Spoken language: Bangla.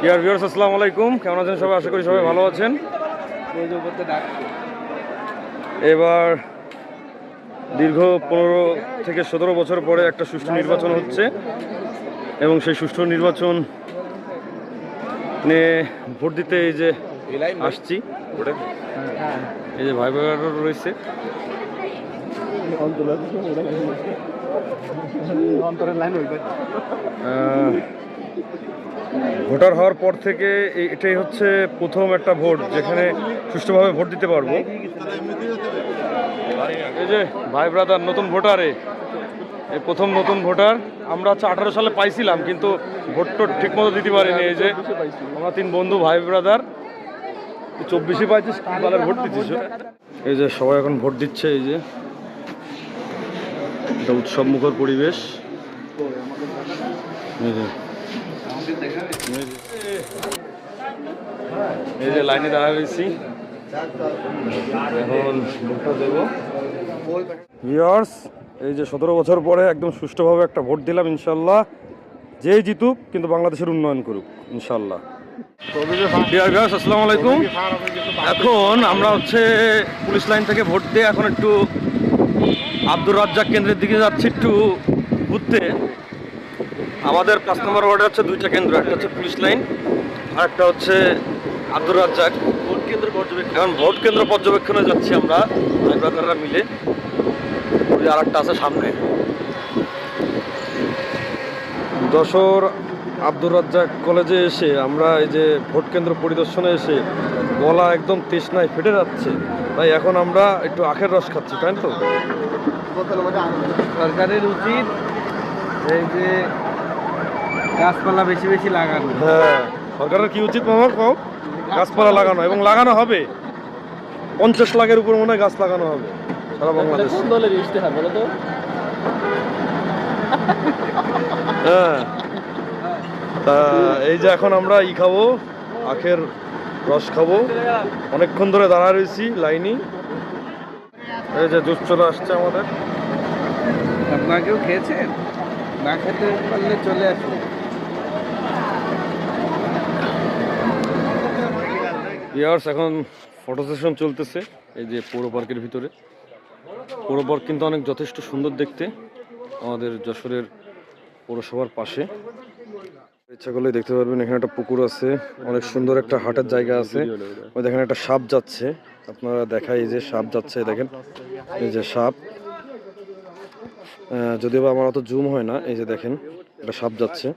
ইয়ার ভিউয়ার্স আসসালামু আলাইকুম, কেমন আছেন সবাই? আশা করি সবাই ভালো আছেন। এবার দীর্ঘ 15 থেকে 17 বছর পরে একটা সুষ্ঠু নির্বাচন হচ্ছে এবং সেই সুষ্ঠু নির্বাচন নিয়ে ভোট দিতে এই যে আসছি। এই যে ভাই ভাইরা রয়েছে, ভোটার হওয়ার পর থেকে এটাই হচ্ছে প্রথম একটা ভোট যেখানে সুষ্ঠুভাবে ভোট দিতে পারবো। এই যে ভাই ব্রাদার নতুন ভোটারে, এই প্রথম নতুন ভোটার। আমরা 18 সালে পাইছিলাম কিন্তু ভোট টোট ঠিক মতো দিতে পারিনি। এই যে আমরা 3 বন্ধু ভাই ব্রাদার 24 পাইছিস, ভোট দিচ্ছিস। এই যে সবাই এখন ভোট দিচ্ছে। এই যে এটা উৎসব মুখর পরিবেশ। এই যে লাইনে দাঁড়ায় রয়েছি, এখন ভোটটা দেবো। ভিউয়ার্স, এই যে 17 বছর পরে একদম সুষ্ঠুভাবে একটা ভোট দিলাম। ইনশাল্লাহ যেই জিতুক কিন্তু বাংলাদেশের উন্নয়ন করুক ইনশাল্লাহ। আসসালামু আলাইকুম। এখন আমরা হচ্ছে পুলিশ লাইন থেকে ভোট দিয়ে এখন একটু আব্দুর রাজ্জাক কেন্দ্রের দিকে যাচ্ছি একটু ঘুরতে। আমাদের 5 নম্বর ওয়ার্ডে হচ্ছে 2টা কেন্দ্র, একটা হচ্ছে পুলিশ লাইন আর একটা হচ্ছে আব্দুর রাজ্জাক ভোট কেন্দ্র পর্যবেক্ষণ। এখন ভোট কেন্দ্র পর্যবেক্ষণে যাচ্ছি আমরা ভাই ব্রাদাররা মিলে। ওই আর একটা আছে সামনে। যশোর আব্দুর রাজ্জাক কলেজে এসে আমরা এই যে ভোট কেন্দ্র পরিদর্শনে এসে গলা একদম তৃষ্ণায় ফেটে যাচ্ছে। তাই এখন আমরা একটু আখের রস খাচ্ছি, তাই তো? সরকারের উচিত এই যে গাছপালা বেশি বেশি লাগানো। হ্যাঁ, সরকারের কি উচিত মামা কও? গাছপালা লাগানো, এবং লাগানো হবে। 50 লাখের উপর মনে হয় গাছ লাগানো হবে সারা বাংলাদেশ। কোন দলের ইশতেহার বলো তো? হ্যাঁ, তা এই যে এখন আমরা খাবো, আখের রস খাবো। অনেকক্ষণ ধরে দাঁড়ায় রয়েছি লাইনে। এই যে জুস চলে আসছে আমাদের। আপনাকেও খেয়েছেন? না খেতে পারলে চলে আসুন। ইয়ার্স, এখন ফটো সেশন চলতেছে এই যে পৌর পার্কের ভিতরে। পৌর পার্ক কিন্তু অনেক যথেষ্ট সুন্দর দেখতে, আমাদের যশোরের পৌরসভার পাশে। ইচ্ছা করলে দেখতে পারবেন, এখানে একটা পুকুর আছে, অনেক সুন্দর একটা হাঁটার জায়গা আছে। ওই দেখেন একটা সাপ যাচ্ছে, আপনারা দেখাই এই যে সাপ যাচ্ছে, দেখেন এই যে সাপ। যদিও বা আমার অত জুম হয় না, এই যে দেখেন একটা সাপ যাচ্ছে।